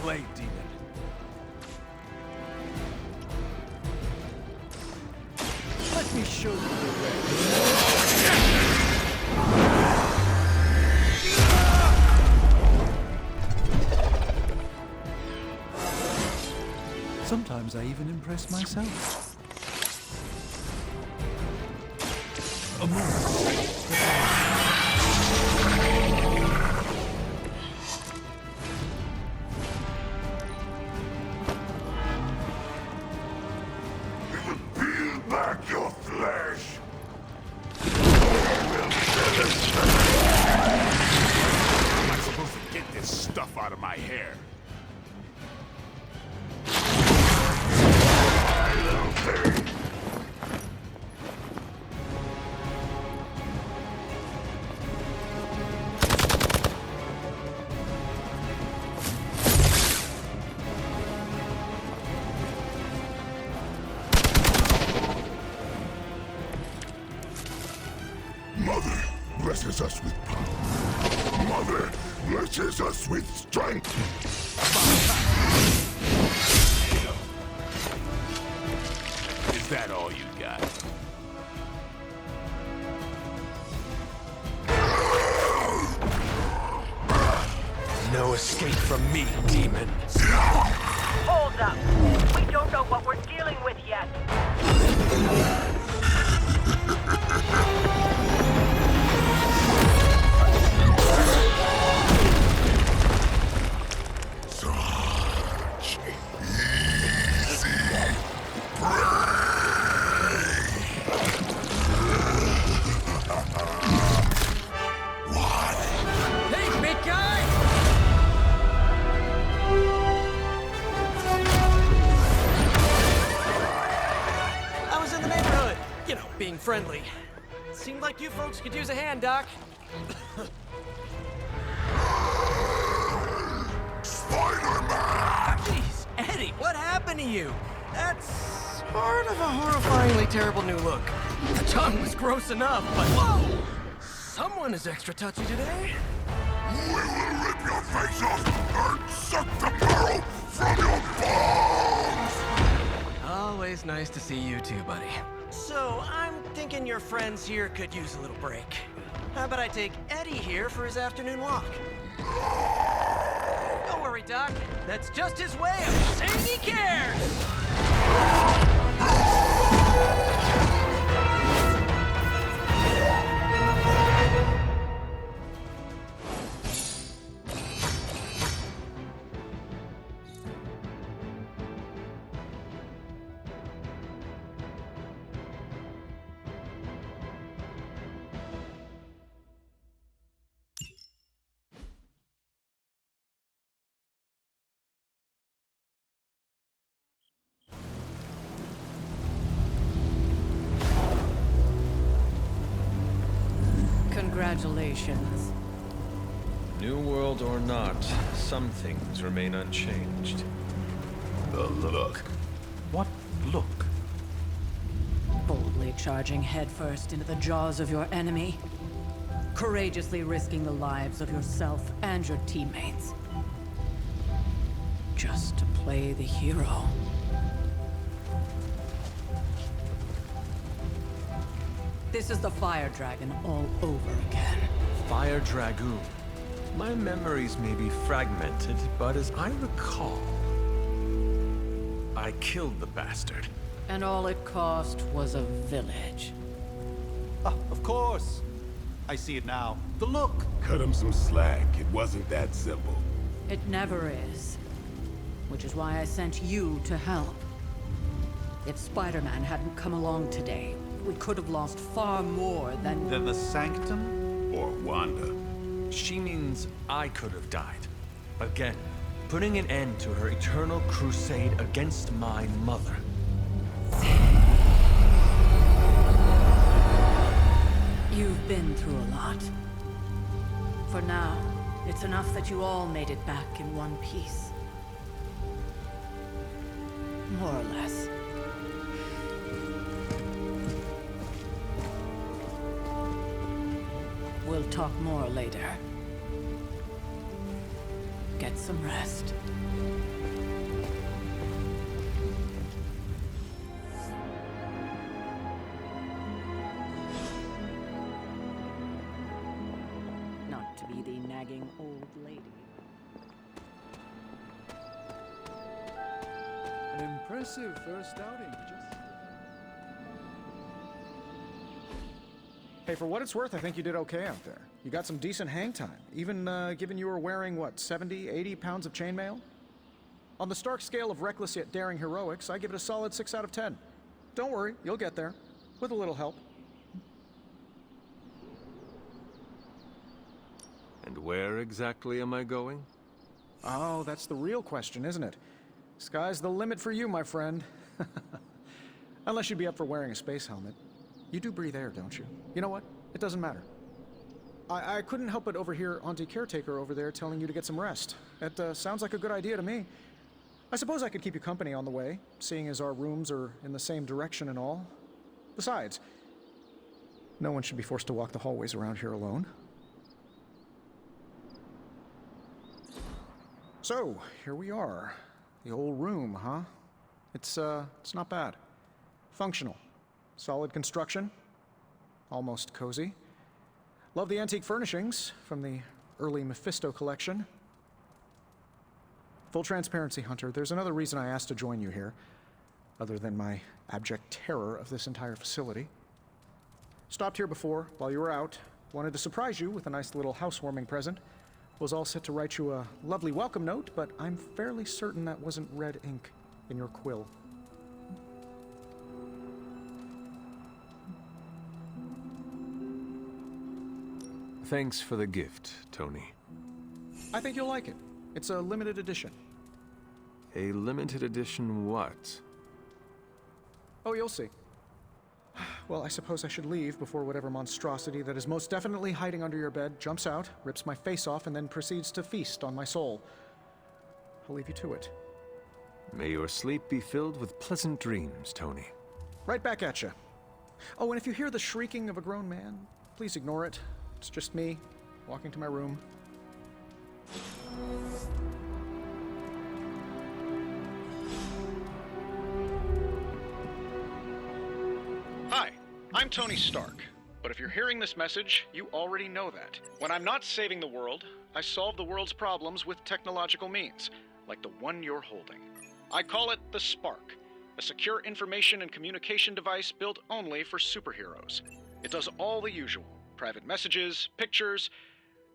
blade, demon. Let me show you the way. Sometimes I even impress myself. A moment. Peel back your flesh! How am I supposed to get this stuff out of my hair? Mother blesses us with power. Mother blesses us with strength. Is that all you got? No escape from me, demon. Hold up. We don't know what we're dealing with yet. Such easy prey. What? Hey, big guy! I was in the neighborhood. You know, being friendly. Seemed like you folks could use a hand, Doc. Spider-Man! Jeez, Eddie, what happened to you? That's sort of a horrifyingly terrible new look. The tongue was gross enough, but whoa! Someone is extra touchy today. We will rip your face off and suck the marrow from your bones! Always nice to see you too, buddy. So, I'm thinking your friends here could use a little break. How about I take Eddie here for his afternoon walk? Don't worry, Doc. That's just his way of saying he cares! Congratulations. New world or not, some things remain unchanged. The look. What look? Boldly charging headfirst into the jaws of your enemy. Courageously risking the lives of yourself and your teammates. Just to play the hero. This is the Fire Dragon all over again. Fire Dragoon. My memories may be fragmented, but as I recall, I killed the bastard. And all it cost was a village. Ah, of course. I see it now. The look. Cut him some slack. It wasn't that simple. It never is. Which is why I sent you to help. If Spider-Man hadn't come along today, we could have lost far more than... Then the Sanctum? Or Wanda. She means I could have died. Again, putting an end to her eternal crusade against my mother. You've been through a lot. For now, it's enough that you all made it back in one piece. More or less. We'll talk more later. Get some rest. be the nagging old lady. An impressive first outing, just... Hey, for what it's worth, I think you did okay out there. You got some decent hang time, even given you were wearing, what, 70, 80 pounds of chainmail? On the Stark scale of reckless yet daring heroics, I give it a solid 6 out of 10. Don't worry, you'll get there. With a little help. And where exactly am I going? Oh, that's the real question, isn't it? Sky's the limit for you, my friend. Unless you'd be up for wearing a space helmet. You do breathe air, don't you? You know what? It doesn't matter. I couldn't help but overhear Auntie Caretaker over there telling you to get some rest. It sounds like a good idea to me. I suppose I could keep you company on the way, seeing as our rooms are in the same direction and all. Besides, no one should be forced to walk the hallways around here alone. So, here we are. The old room, huh? It's not bad. Functional. Solid construction. Almost cozy. Love the antique furnishings from the early Mephisto collection. Full transparency, Hunter, there's another reason I asked to join you here, other than my abject terror of this entire facility. Stopped here before, while you were out. Wanted to surprise you with a nice little housewarming present. Was all set to write you a lovely welcome note, but I'm fairly certain that wasn't red ink in your quill. Thanks for the gift, Tony. I think you'll like it. It's a limited edition. A limited edition what? Oh, you'll see. Well, I suppose I should leave before whatever monstrosity that is most definitely hiding under your bed jumps out, rips my face off, and then proceeds to feast on my soul. I'll leave you to it. May your sleep be filled with pleasant dreams, Tony. Right back at you. Oh, and if you hear the shrieking of a grown man, please ignore it. It's just me, walking to my room. Hi, I'm Tony Stark. But if you're hearing this message, you already know that. When I'm not saving the world, I solve the world's problems with technological means, like the one you're holding. I call it the Spark, a secure information and communication device built only for superheroes. It does all the usual. Private messages, pictures,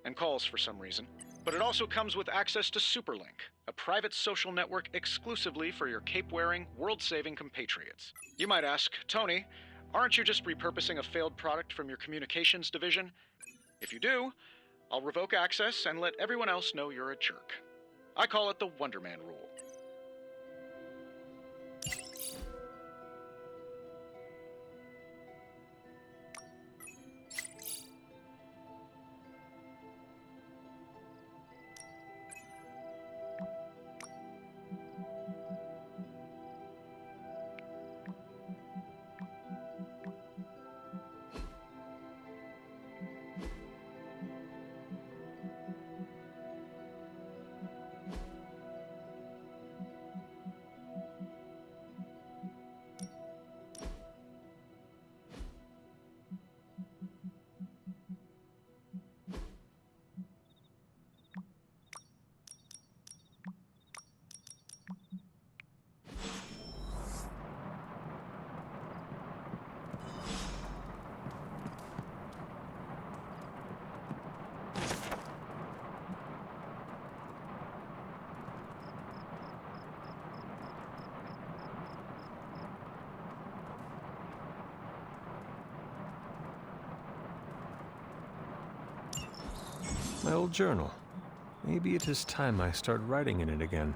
and calls for some reason. But it also comes with access to Superlink, a private social network exclusively for your cape-wearing, world-saving compatriots. You might ask, Tony, aren't you just repurposing a failed product from your communications division? If you do, I'll revoke access and let everyone else know you're a jerk. I call it the Wonder Man rule. My old journal. Maybe it is time I start writing in it again.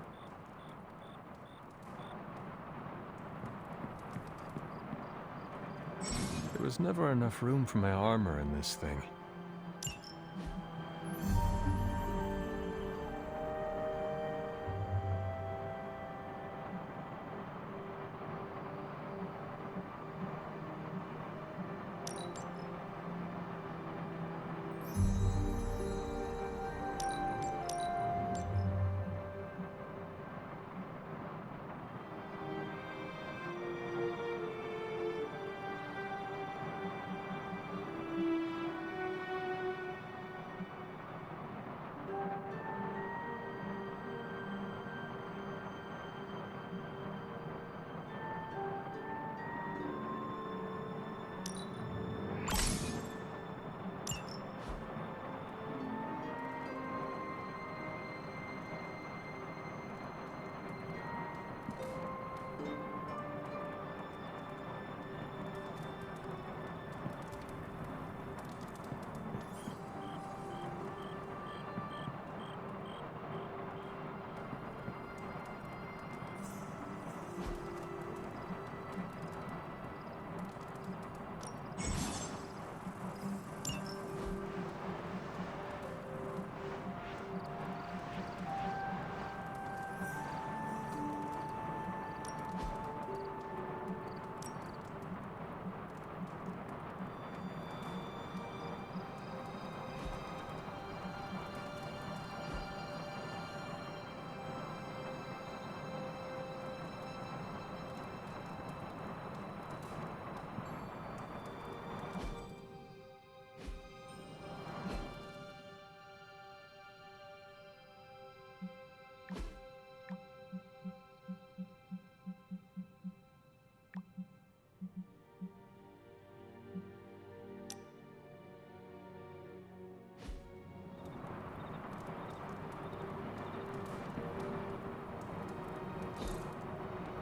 There was never enough room for my armor in this thing.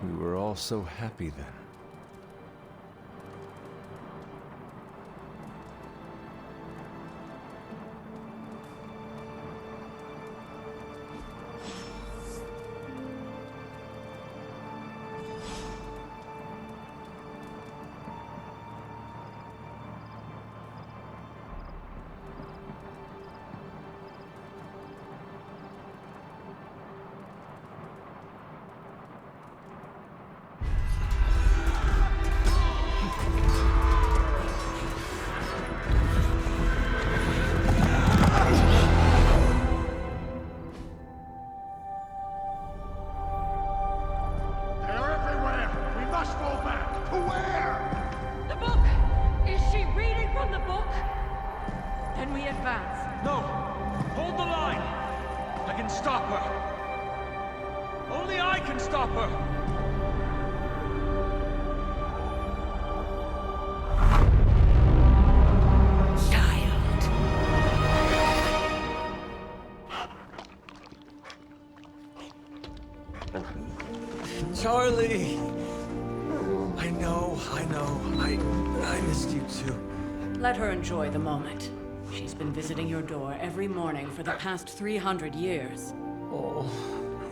We were all so happy then. They're everywhere! We must go back! To where? The book! Is she reading from the book? Then we advance. No! Hold the line! I can stop her! Only I can stop her! Charlie! I know. I missed you too. Let her enjoy the moment. She's been visiting your door every morning for the past 300 years. Oh,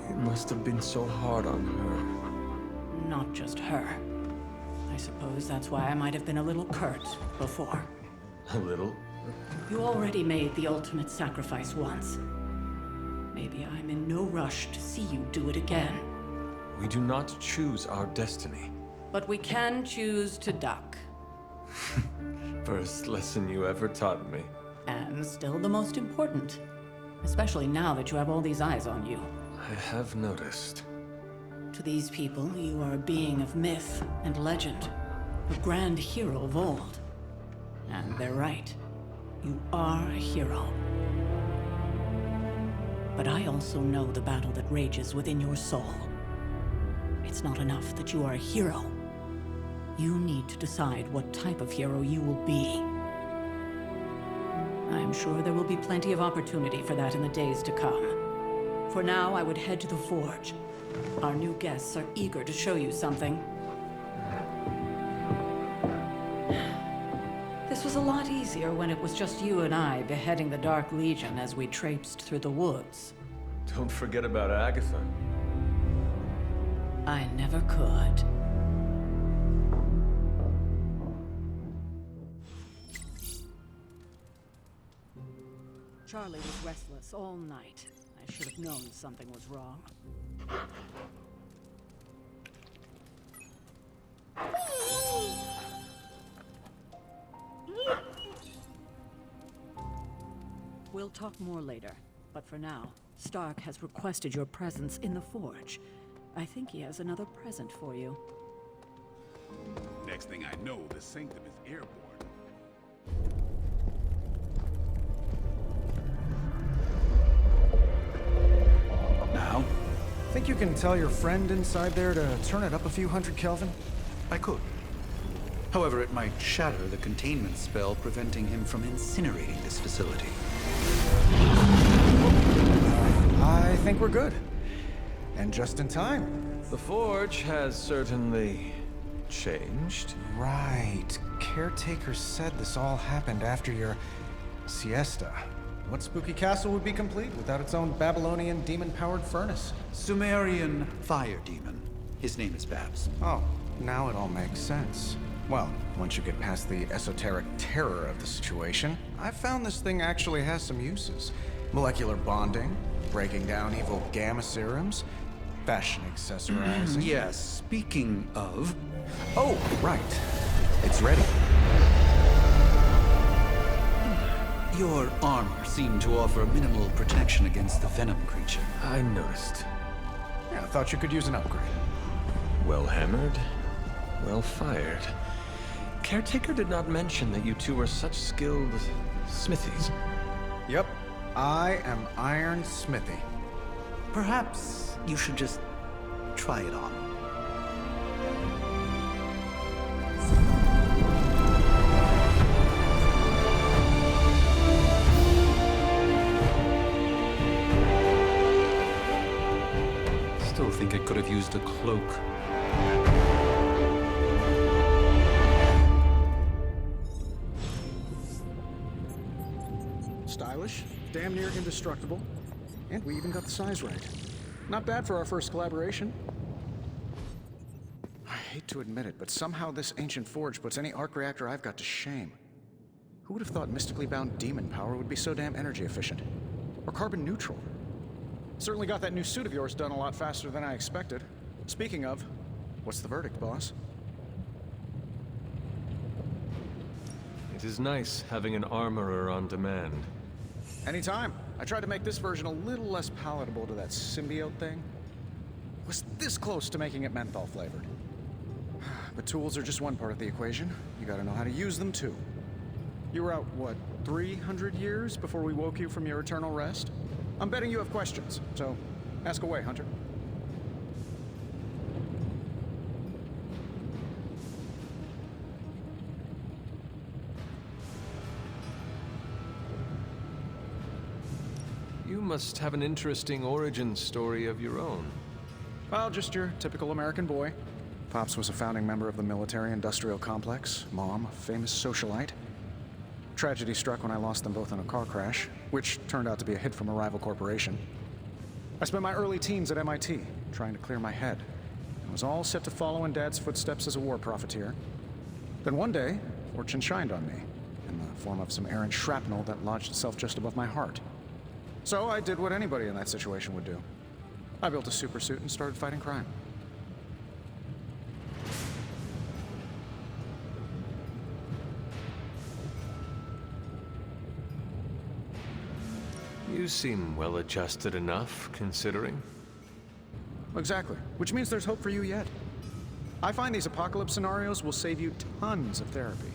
it must have been so hard on her. Not just her. I suppose that's why I might have been a little curt before. A little? You already made the ultimate sacrifice once. Maybe I'm in no rush to see you do it again. We do not choose our destiny. But we can choose to duck. First lesson you ever taught me. And still the most important. Especially now that you have all these eyes on you. I have noticed. To these people, you are a being of myth and legend. A grand hero of old. And they're right. You are a hero. But I also know the battle that rages within your soul. It's not enough that you are a hero. You need to decide what type of hero you will be. I'm sure there will be plenty of opportunity for that in the days to come. For now, I would head to the Forge. Our new guests are eager to show you something. This was a lot easier when it was just you and I beheading the Dark Legion as we traipsed through the woods. Don't forget about Agatha. I never could. Charlie was restless all night. I should have known something was wrong. We'll talk more later, but for now, Stark has requested your presence in the Forge. I think he has another present for you. Next thing I know, the Sanctum is airborne. Now? Think you can tell your friend inside there to turn it up a few hundred Kelvin? I could. However, it might shatter the containment spell preventing him from incinerating this facility. I think we're good. And just in time. The Forge has certainly changed. Right. Caretaker said this all happened after your siesta. What spooky castle would be complete without its own Babylonian demon-powered furnace? Sumerian fire demon. His name is Babs. Oh, now it all makes sense. Well, once you get past the esoteric terror of the situation, I've found this thing actually has some uses. Molecular bonding, breaking down evil gamma serums, fashion accessorizing. Yes, speaking of... Oh, right. It's ready. Your armor seemed to offer minimal protection against the venom creature. I noticed. Yeah, I thought you could use an upgrade. Well hammered, well fired. Caretaker did not mention that you two were such skilled smithies. Yep, I am Iron Smithy. Perhaps you should just try it on. Still think it could have used a cloak. Stylish, damn near indestructible, and we even got the size right. Not bad for our first collaboration. I hate to admit it, but somehow this ancient forge puts any arc reactor I've got to shame. Who would have thought mystically bound demon power would be so damn energy efficient? Or carbon neutral? Certainly got that new suit of yours done a lot faster than I expected. Speaking of, what's the verdict, boss? It is nice having an armorer on demand. Anytime. I tried to make this version a little less palatable to that symbiote thing. Was this close to making it menthol flavored. But tools are just one part of the equation. You gotta know how to use them too. You were out, what, 300 years before we woke you from your eternal rest? I'm betting you have questions, so ask away, Hunter. You must have an interesting origin story of your own. Well, just your typical American boy. Pops was a founding member of the military-industrial complex. Mom, a famous socialite. Tragedy struck when I lost them both in a car crash, which turned out to be a hit from a rival corporation. I spent my early teens at MIT, trying to clear my head, and was all set to follow in Dad's footsteps as a war profiteer. Then one day, fortune shined on me, in the form of some errant shrapnel that lodged itself just above my heart. So I did what anybody in that situation would do. I built a supersuit and started fighting crime. You seem well-adjusted enough, considering. Exactly, which means there's hope for you yet. I find these apocalypse scenarios will save you tons of therapy.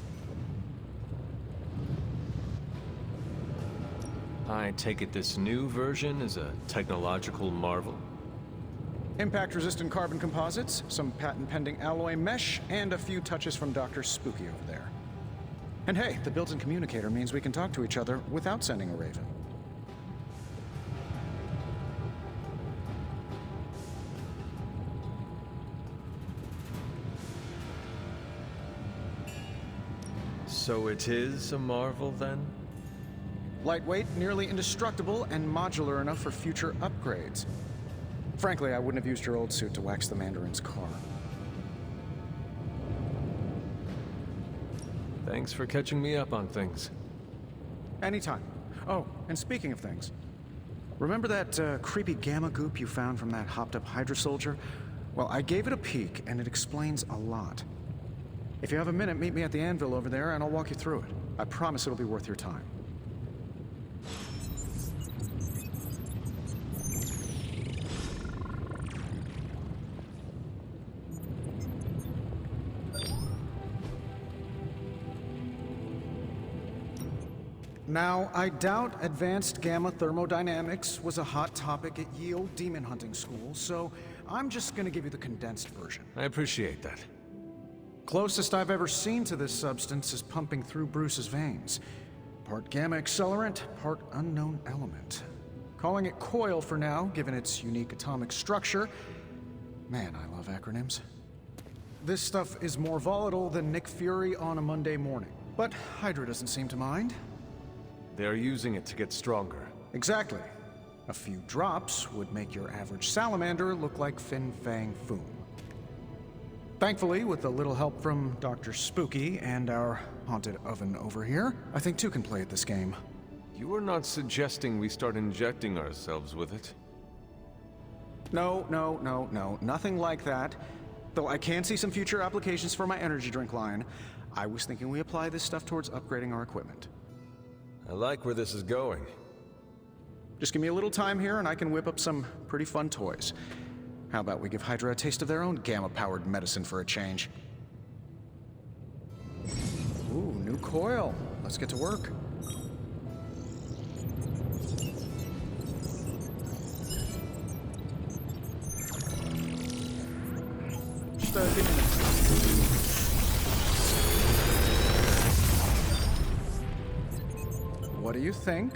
I take it this new version is a technological marvel? Impact-resistant carbon composites, some patent-pending alloy mesh, and a few touches from Dr. Spooky over there. And hey, the built-in communicator means we can talk to each other without sending a raven. So it is a marvel, then? Lightweight, nearly indestructible, and modular enough for future upgrades. Frankly, I wouldn't have used your old suit to wax the Mandarin's car. Thanks for catching me up on things. Anytime. Oh, and speaking of things, remember that creepy gamma goop you found from that hopped-up Hydra soldier? Well, I gave it a peek, and it explains a lot. If you have a minute, meet me at the anvil over there, and I'll walk you through it. I promise it'll be worth your time. Now, I doubt advanced gamma thermodynamics was a hot topic at Ye Olde Demon Hunting School, so I'm just gonna give you the condensed version. I appreciate that. Closest I've ever seen to this substance is pumping through Bruce's veins. Part gamma accelerant, part unknown element. Calling it Coil for now, given its unique atomic structure. Man, I love acronyms. This stuff is more volatile than Nick Fury on a Monday morning. But Hydra doesn't seem to mind. They're using it to get stronger. Exactly. A few drops would make your average salamander look like Fin Fang Foom. Thankfully, with a little help from Dr. Spooky and our haunted oven over here, I think two can play at this game. You are not suggesting we start injecting ourselves with it? No, nothing like that. Though I can see some future applications for my energy drink line. I was thinking we apply this stuff towards upgrading our equipment. I like where this is going. Just give me a little time here and I can whip up some pretty fun toys. How about we give Hydra a taste of their own gamma-powered medicine for a change? Ooh, new coil. Let's get to work. Just give me a minute. What do you think?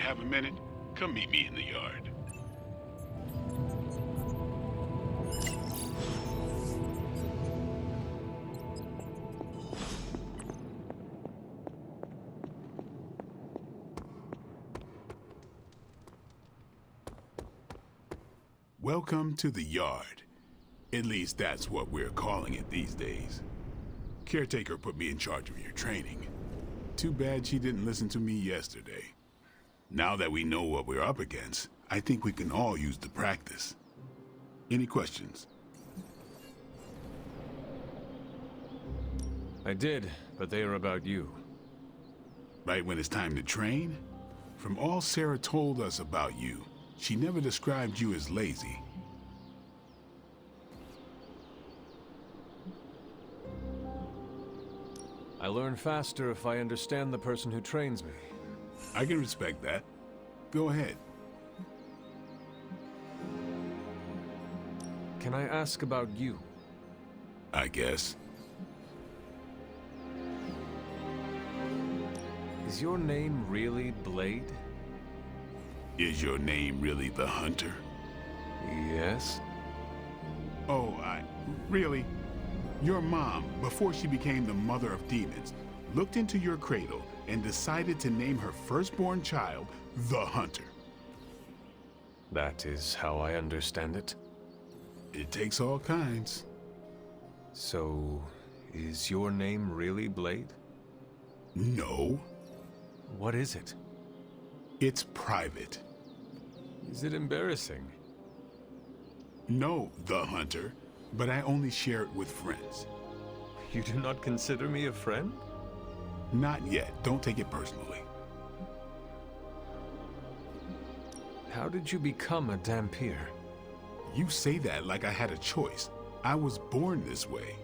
have a minute? Come meet me in the yard. Welcome to the yard. At least that's what we're calling it these days. Caretaker put me in charge of your training. Too bad she didn't listen to me yesterday. Now that we know what we're up against, I think we can all use the practice. Any questions? I did, but they are about you. Right when it's time to train? From all Sarah told us about you, she never described you as lazy. I learn faster if I understand the person who trains me. I can respect that. Go ahead. Can I ask about you? I guess. Is your name really Blade? Is your name really the Hunter? Yes. Oh, really? Your mom, before she became the mother of demons, looked into your cradle and decided to name her firstborn child the Hunter. That is how I understand it. It takes all kinds. So, is your name really Blade? No. What is it? It's private. Is it embarrassing? No, the Hunter, but I only share it with friends. You do not consider me a friend? Not yet. Don't take it personally. How did you become a Dhampir? You say that like I had a choice. I was born this way.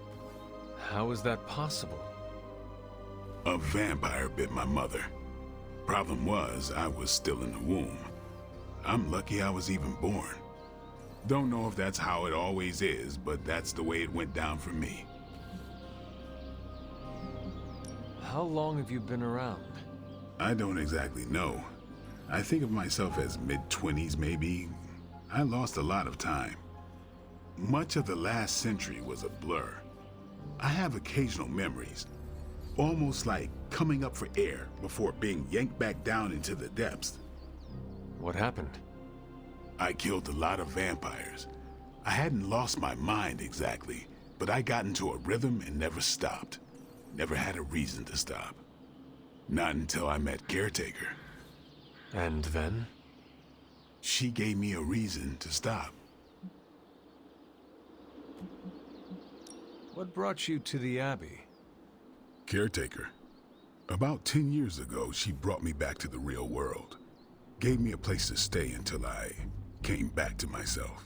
How is that possible? A vampire bit my mother. Problem was, I was still in the womb. I'm lucky I was even born. Don't know if that's how it always is, but that's the way it went down for me. How long have you been around? I don't exactly know. I think of myself as mid-20s, maybe. I lost a lot of time. Much of the last century was a blur. I have occasional memories, almost like coming up for air before being yanked back down into the depths. What happened? I killed a lot of vampires. I hadn't lost my mind exactly, but I got into a rhythm and never stopped. Never had a reason to stop. Not until I met Caretaker. And then? She gave me a reason to stop. What brought you to the Abbey? Caretaker. About 10 years ago, she brought me back to the real world. Gave me a place to stay until I came back to myself.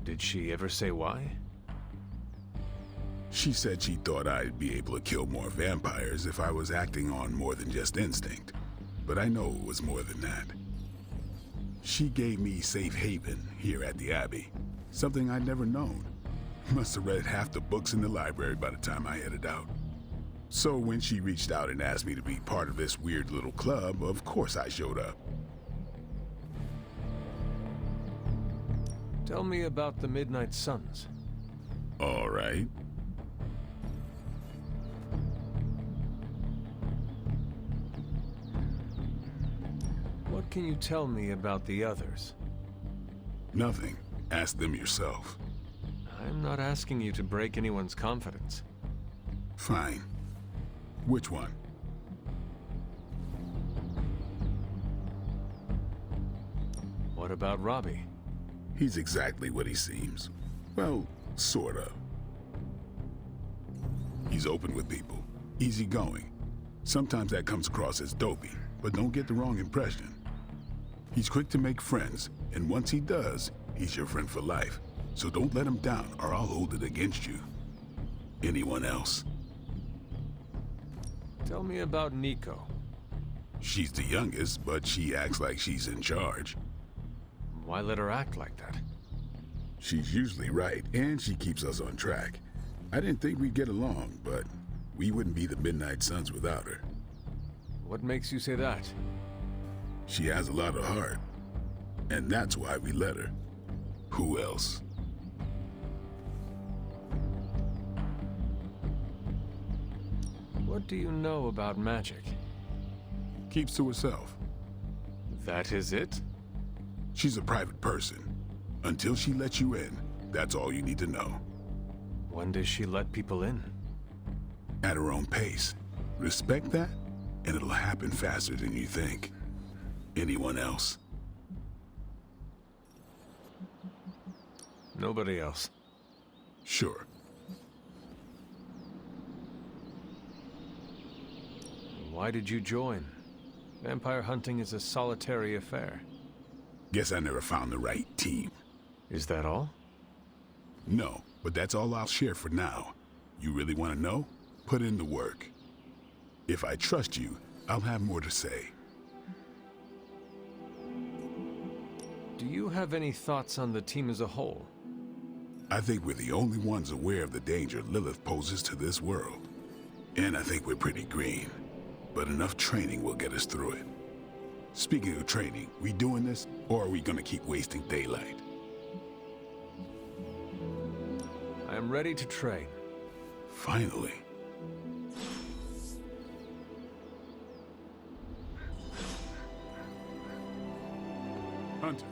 Did she ever say why? She said she thought I'd be able to kill more vampires if I was acting on more than just instinct. But I know it was more than that. She gave me safe haven here at the Abbey. Something I'd never known. Must have read half the books in the library by the time I headed out. So when she reached out and asked me to be part of this weird little club, of course I showed up. Tell me about the Midnight Suns. All right. What can you tell me about the others? Nothing. Ask them yourself. I'm not asking you to break anyone's confidence. Fine. Which one? What about Robbie? He's exactly what he seems. Well, sort of. He's open with people, easygoing. Sometimes that comes across as dopey, but don't get the wrong impression. He's quick to make friends, and once he does, he's your friend for life. So don't let him down, or I'll hold it against you. Anyone else? Tell me about Nico. She's the youngest, but she acts like she's in charge. Why let her act like that? She's usually right, and she keeps us on track. I didn't think we'd get along, but we wouldn't be the Midnight Suns without her. What makes you say that? She has a lot of heart, and that's why we let her. Who else? What do you know about magic? Keeps to herself. That is it? She's a private person. Until she lets you in, that's all you need to know. When does she let people in? At her own pace. Respect that, and it'll happen faster than you think. Anyone else? Nobody else. Sure. Why did you join? Vampire hunting is a solitary affair. Guess I never found the right team. Is that all? No, but that's all I'll share for now. You really want to know? Put in the work. If I trust you, I'll have more to say. Do you have any thoughts on the team as a whole? I think we're the only ones aware of the danger Lilith poses to this world. And I think we're pretty green. But enough training will get us through it. Speaking of training, we doing this, or are we gonna keep wasting daylight? I am ready to train. Finally. Hunter.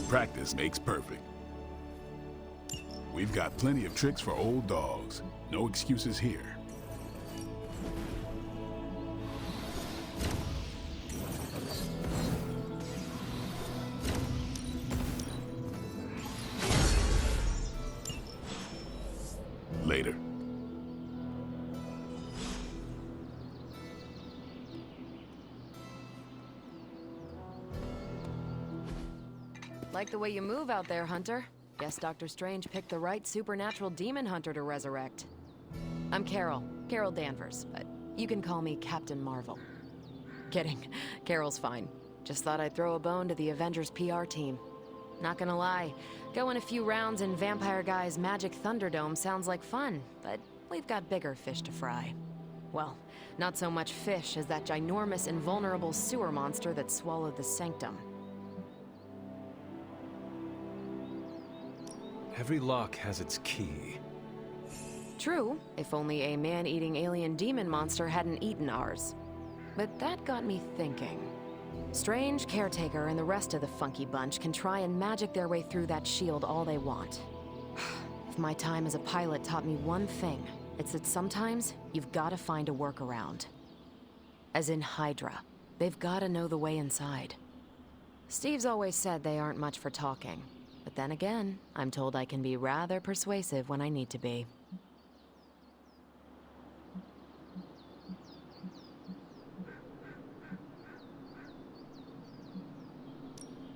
Practice makes perfect. We've got plenty of tricks for old dogs. No excuses here. Later. Like the way you move out there, Hunter. Guess Dr. Strange picked the right supernatural demon hunter to resurrect. I'm Carol Danvers, but you can call me Captain Marvel. Kidding, Carol's fine. Just thought I'd throw a bone to the Avengers PR team. Not gonna lie, going a few rounds in Vampire Guy's Magic Thunderdome sounds like fun, but we've got bigger fish to fry. Well, not so much fish as that ginormous invulnerable sewer monster that swallowed the Sanctum. Every lock has its key. True, if only a man-eating alien demon monster hadn't eaten ours. But that got me thinking. Strange, Caretaker, and the rest of the funky bunch can try and magic their way through that shield all they want. If my time as a pilot taught me one thing, it's that sometimes you've gotta find a workaround. As in Hydra. They've gotta know the way inside. Steve's always said they aren't much for talking. But then again, I'm told I can be rather persuasive when I need to be.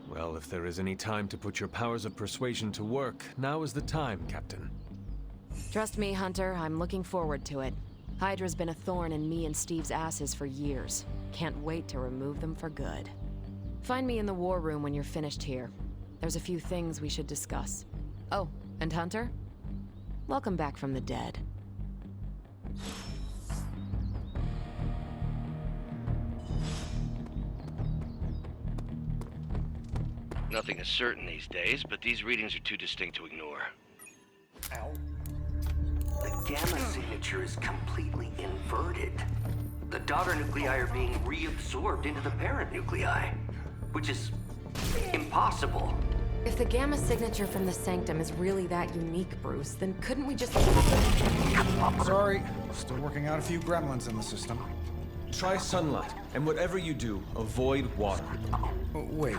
Well, if there is any time to put your powers of persuasion to work, now is the time, Captain. Trust me, Hunter, I'm looking forward to it. Hydra's been a thorn in me and Steve's asses for years. Can't wait to remove them for good. Find me in the war room when you're finished here. There's a few things we should discuss. Oh, and Hunter? Welcome back from the dead. Nothing is certain these days, but these readings are too distinct to ignore. Ow. The gamma signature is completely inverted. The daughter nuclei are being reabsorbed into the parent nuclei, which is impossible. If the gamma signature from the Sanctum is really that unique, Bruce, then couldn't we just... Sorry, still working out a few gremlins in the system. Try sunlight, and whatever you do, avoid water. Oh, wait,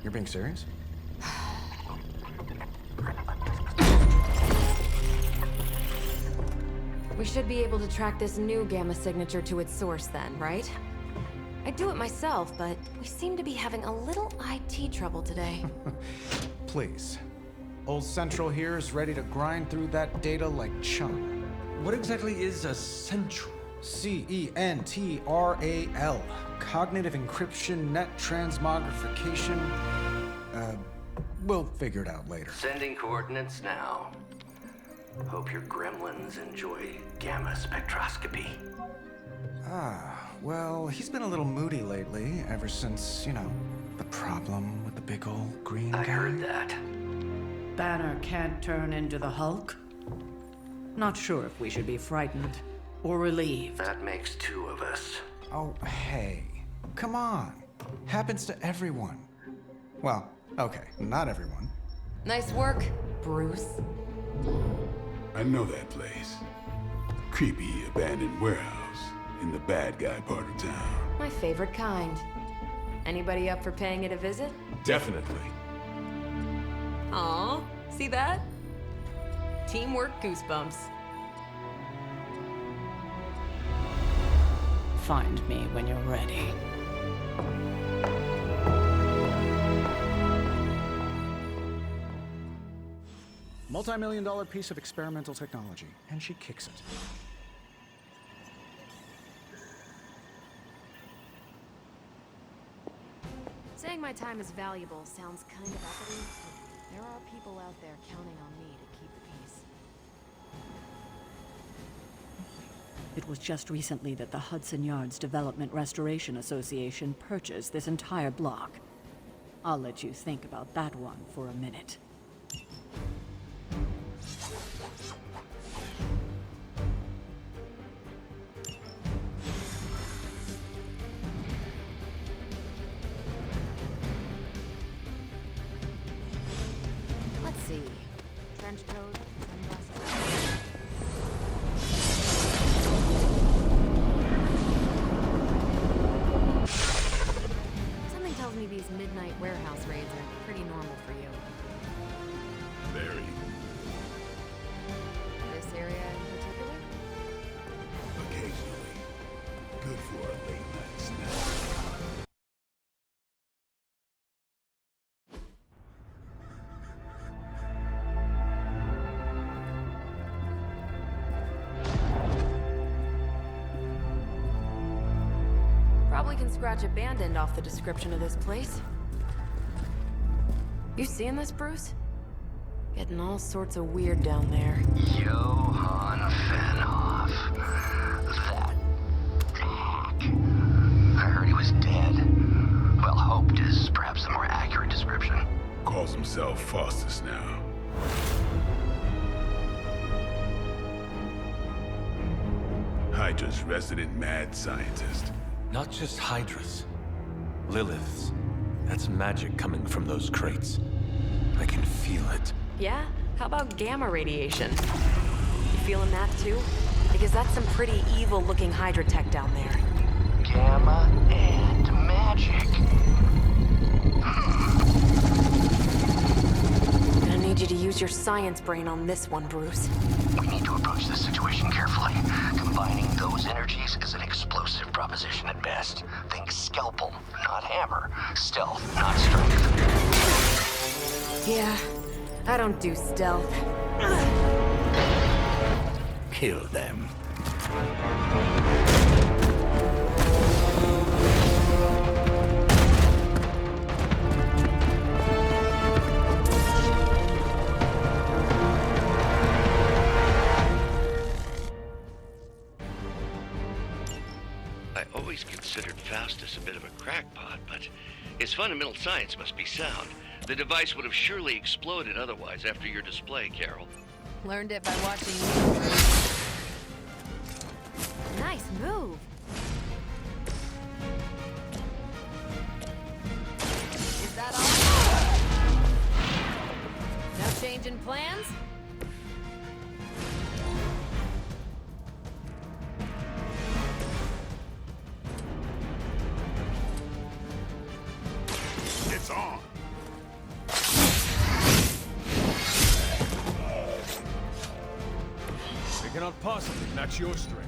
you're being serious? We should be able to track this new gamma signature to its source then, right? I'd do it myself, but we seem to be having a little IT trouble today. Please. Old Central here is ready to grind through that data like chum. What exactly is a central? CENTRAL. Cognitive encryption, net transmogrification. We'll figure it out later. Sending coordinates now. Hope your gremlins enjoy gamma spectroscopy. Well, he's been a little moody lately, ever since, the problem with the big old green guy. I heard that. Banner can't turn into the Hulk? Not sure if we should be frightened or relieved. That makes two of us. Oh, hey. Come on. Happens to everyone. Well, okay, not everyone. Nice work, Bruce. I know that place. Creepy abandoned warehouse in the bad guy part of town. My favorite kind. Anybody up for paying it a visit? Definitely. Aw, see that? Teamwork goosebumps. Find me when you're ready. Multi-million-dollar piece of experimental technology, and she kicks it. Saying my time is valuable sounds kind of uppity, but there are people out there counting on me to keep the peace. It was just recently that the Hudson Yards Development Restoration Association purchased this entire block. I'll let you think about that one for a minute. Let's see. Trench coat, sunglasses. Something tells me these midnight warehouse raids are pretty normal for you. Very. This area in particular? Occasionally. Good for a late night snack. Probably can scratch abandoned off the description of this place. You seeing this, Bruce? Getting all sorts of weird down there. Johann Fenhoff. That hack. I heard he was dead. Well, hoped is perhaps the more accurate description. Calls himself Faustus now. Hydra's resident mad scientist. Not just Hydras. Liliths. That's magic coming from those crates. I can feel it. Yeah? How about gamma radiation? You feeling that too? Because that's some pretty evil-looking Hydra tech down there. Gamma and magic. Gonna need you to use your science brain on this one, Bruce. We need to approach this situation carefully. Combining those energies is an explosive proposition at best. Think scalpel, not hammer. Stealth, not strength. Yeah, I don't do stealth. Kill them. I always considered Faustus a bit of a crackpot, but his fundamental science must be sound. The device would have surely exploded otherwise after your display, Carol. Learned it by watching you. Nice move. Is that all? No change in plans? It's on. They cannot possibly match your strength.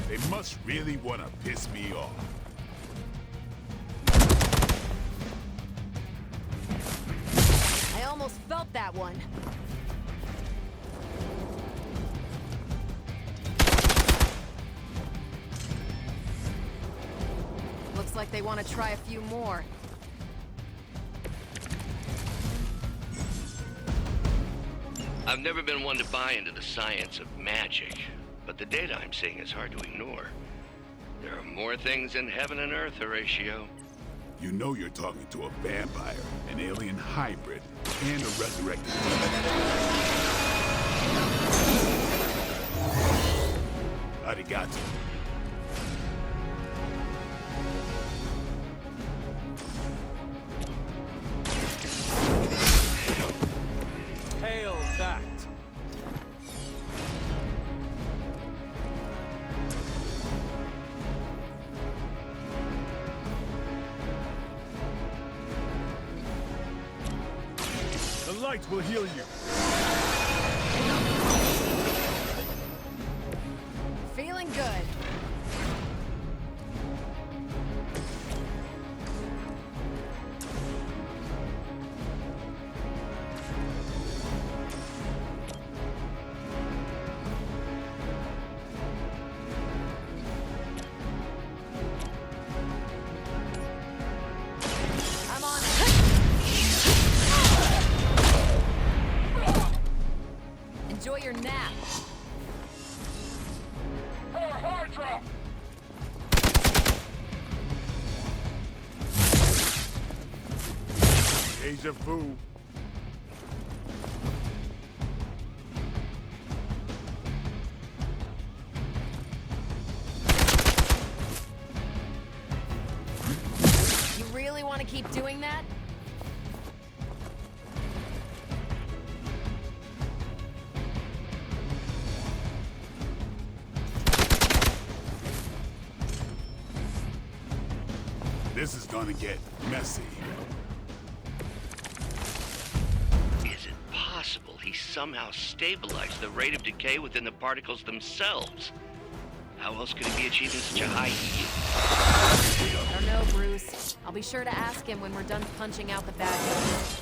They must really want to piss me off. that one. Looks like they want to try a few more. I've never been one to buy into the science of magic, but the data I'm seeing is hard to ignore. There are more things in heaven and earth, Horatio. You know you're talking to a vampire, an alien hybrid, and a resurrected Arigato. Hail that! The light will heal you. Feeling good. I'm on it. Enjoy your nap. Deja vu. You really want to keep doing that? This is gonna get messy. Is it possible he somehow stabilized the rate of decay within the particles themselves? How else could he be achieving such a high yield? I don't know, Bruce. I'll be sure to ask him when we're done punching out the bad guys.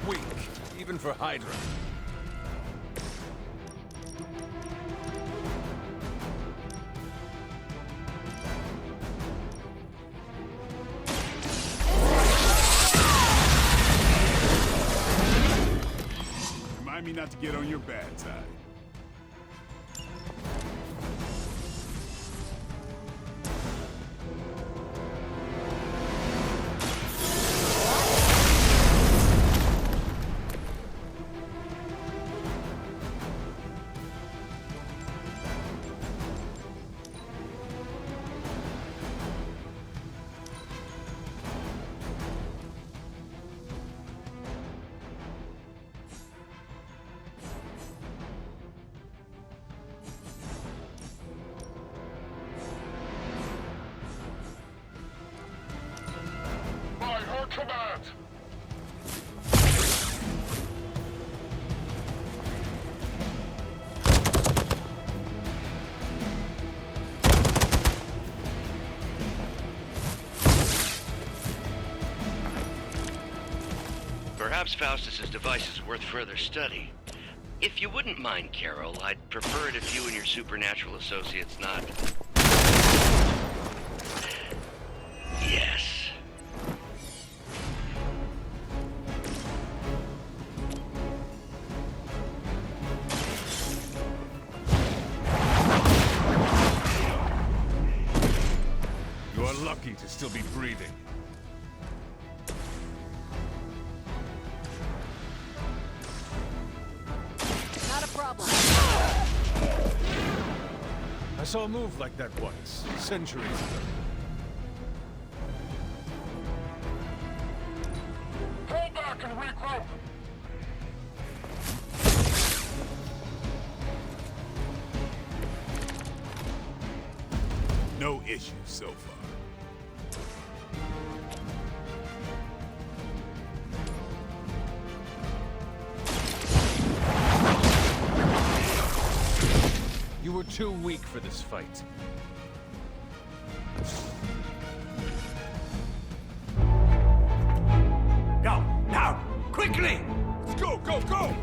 Weak, even for Hydra. Remind me not to get on your bad side. Command! Perhaps Faustus's device is worth further study. If you wouldn't mind, Carol, I'd prefer it if you and your supernatural associates not... Yes. You're lucky to still be breathing. Not a problem. I saw a move like that once, centuries ago. Pull back and regroup! No issues so far. too weak for this fight. Go, now, quickly! Let's go, go, go!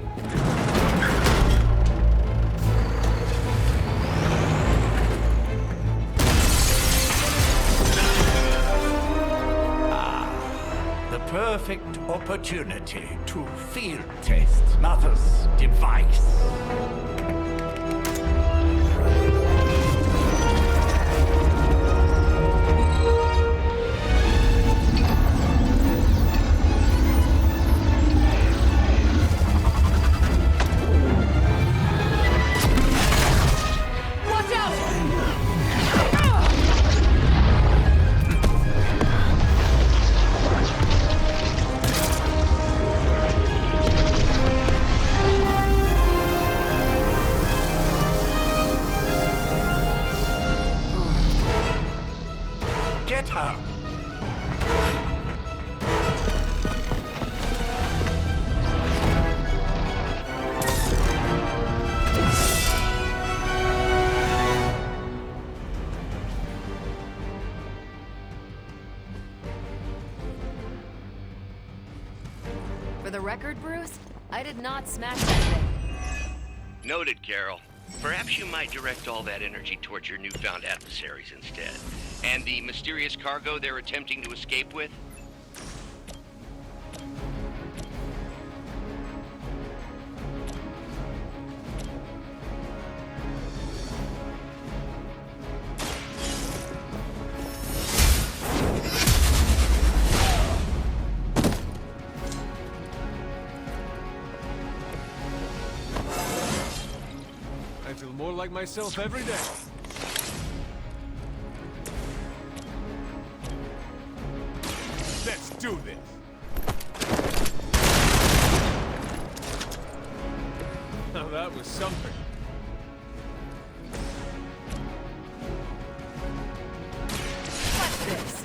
The perfect opportunity to field test Mother's device. Get her! For the record, Bruce, I did not smash that thing. Noted, Carol. Perhaps you might direct all that energy towards your newfound adversaries instead. And the mysterious cargo they're attempting to escape with? I feel more like myself every day. Let's do this! Now that was something. Watch this.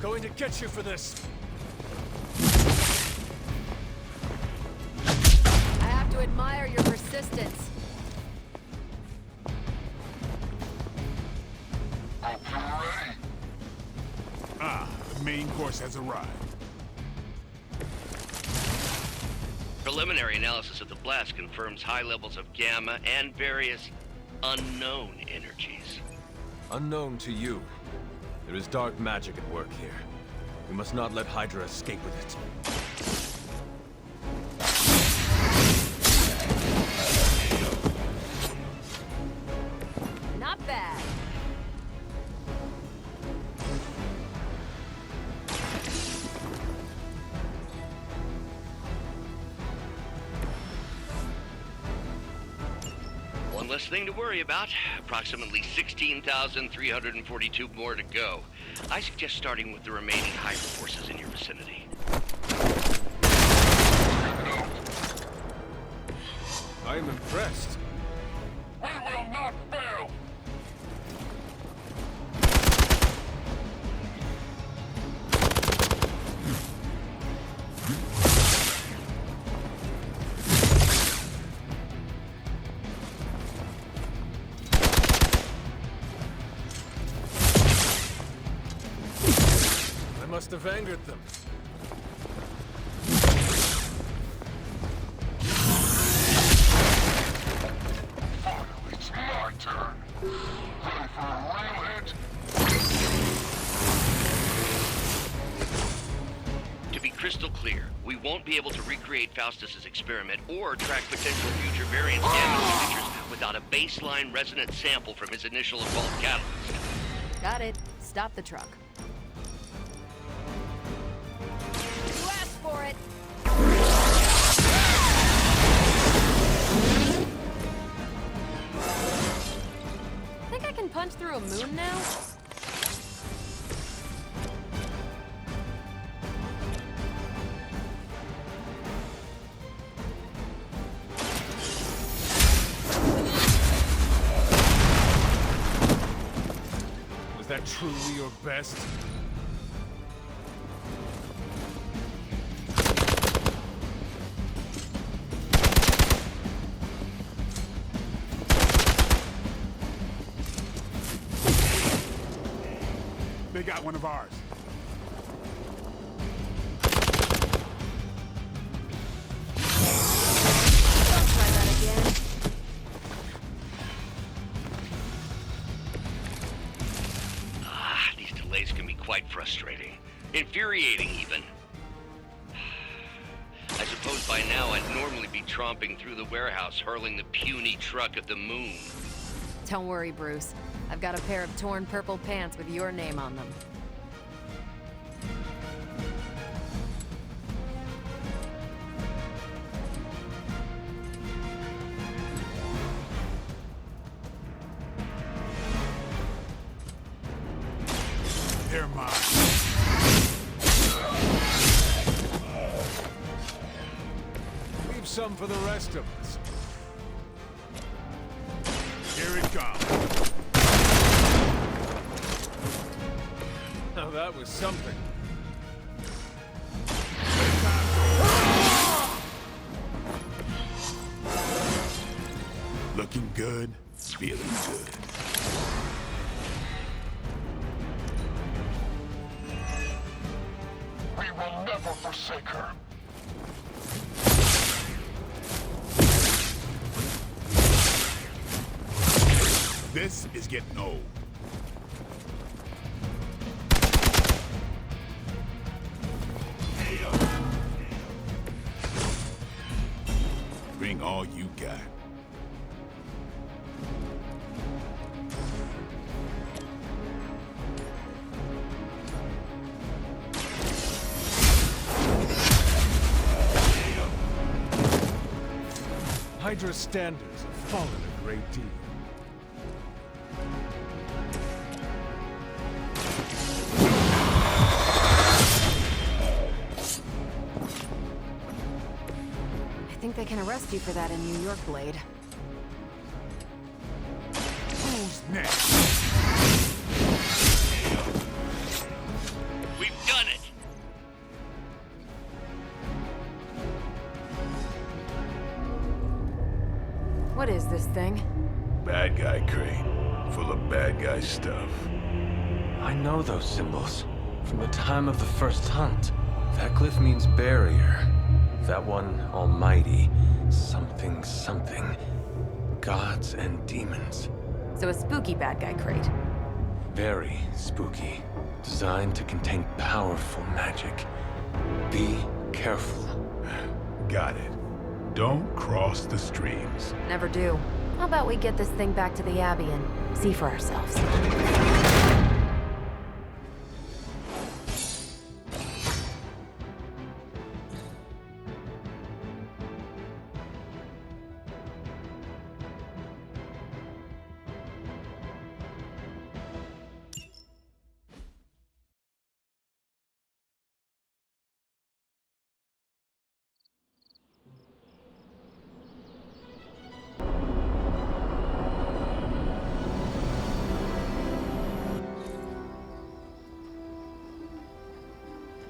Going to get you for this. I have to admire your persistence. The main course has arrived. Preliminary analysis of the blast confirms high levels of gamma and various unknown energies. Unknown to you. There is dark magic at work here. We must not let Hydra escape with it. Not bad. One less thing to worry about. Approximately 16,342 more to go. I suggest starting with the remaining Hydra forces in your vicinity. I am impressed. We will not fail! I must have angered them. It's my turn. Ready for a real hit? To be crystal clear, we won't be able to recreate Faustus's experiment or track potential future variant damage signatures without a baseline resonant sample from his initial assault catalyst. Got it. Stop the truck. You asked for it. Think I can punch now? Was that truly your best? They got one of ours. Try that again. These delays can be quite frustrating. Infuriating, even. I suppose by now I'd normally be tromping through the warehouse, hurling the puny truck at the moon. Don't worry, Bruce. I've got a pair of torn purple pants with your name on them. They're mine. Leave some for the rest of us. Here it comes. Now that was something. Looking good, feeling good. We will never forsake her. This is getting old. Bring all you got. Hydra's standards have fallen a great deal. I think they can arrest you for that in New York, Blade. Who's next? We've done it! What is this thing? Bad guy crate, full of bad guy stuff. I know those symbols from the time of the first hunt. That glyph means barrier. That one, almighty. Something, something. Gods and demons. So a spooky bad guy crate. Very spooky. Designed to contain powerful magic. Be careful. Got it. Don't cross the streams. Never do. How about we get this thing back to the Abbey and see for ourselves?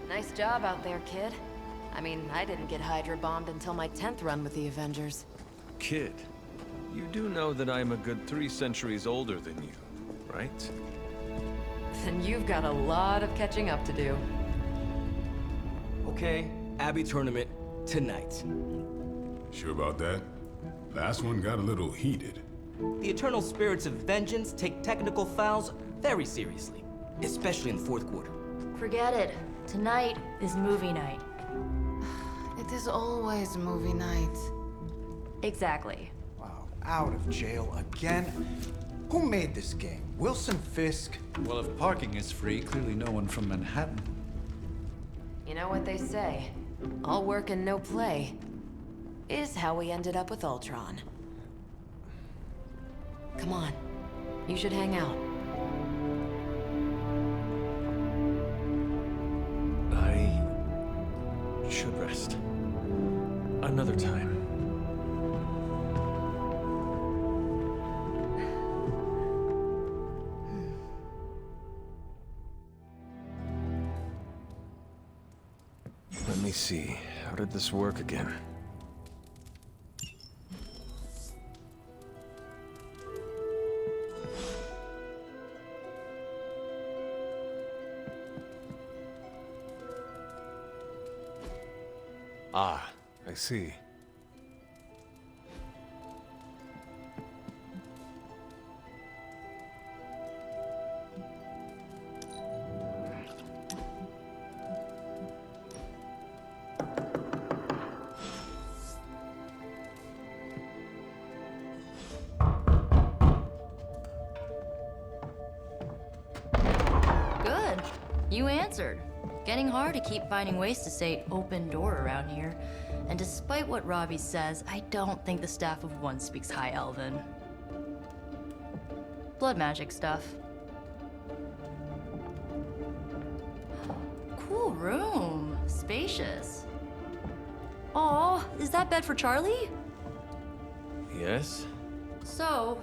Nice job out there, kid. I mean, I didn't get Hydra bombed until my 10th run with the Avengers. Kid, you do know that I'm a good 3 centuries older than you, right? Then you've got a lot of catching up to do. Okay, Abbey tournament tonight. Sure about that? Last one got a little heated. The Eternal Spirits of Vengeance take technical fouls very seriously, especially in the fourth quarter. Forget it. Tonight is movie night. It is always movie night. Exactly. Wow, out of jail again? Who made this game? Wilson Fisk? Well, if parking is free, clearly no one from Manhattan. You know what they say? All work and no play is how we ended up with Ultron. Come on. You should hang out. Another time. Let me see. How did this work again? Ah, I see. Good. You answered. Getting hard to keep finding ways to say open door around here. And despite what Robbie says, I don't think the staff of One speaks High Elven. Blood magic stuff. Cool room. Spacious. Aw, is that bed for Charlie? Yes? So,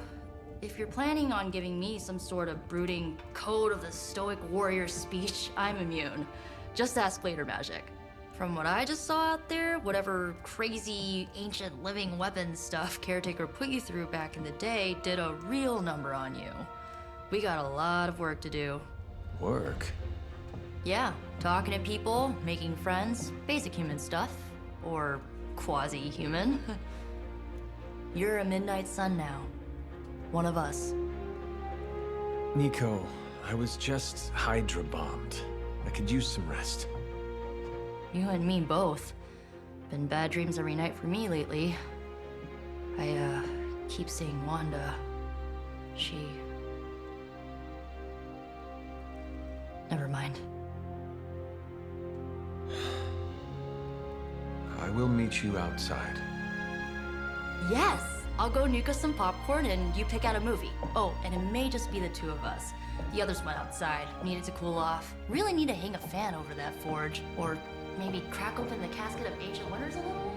if you're planning on giving me some sort of brooding code of the stoic warrior speech, I'm immune. Just ask later, Magic. From what I just saw out there, whatever crazy ancient living weapons stuff Caretaker put you through back in the day did a real number on you. We got a lot of work to do. Work? Yeah, talking to people, making friends, basic human stuff. Or quasi-human. You're a Midnight Sun now. One of us. Nico, I was just Hydra bombed. I could use some rest. You and me both. Been bad dreams every night for me lately. I, keep seeing Wanda. She... Never mind. I will meet you outside. Yes! I'll go nuke us some popcorn and you pick out a movie. Oh, and it may just be the two of us. The others went outside, needed to cool off. Really need to hang a fan over that forge. Or maybe crack open the casket of ancient wonders a little?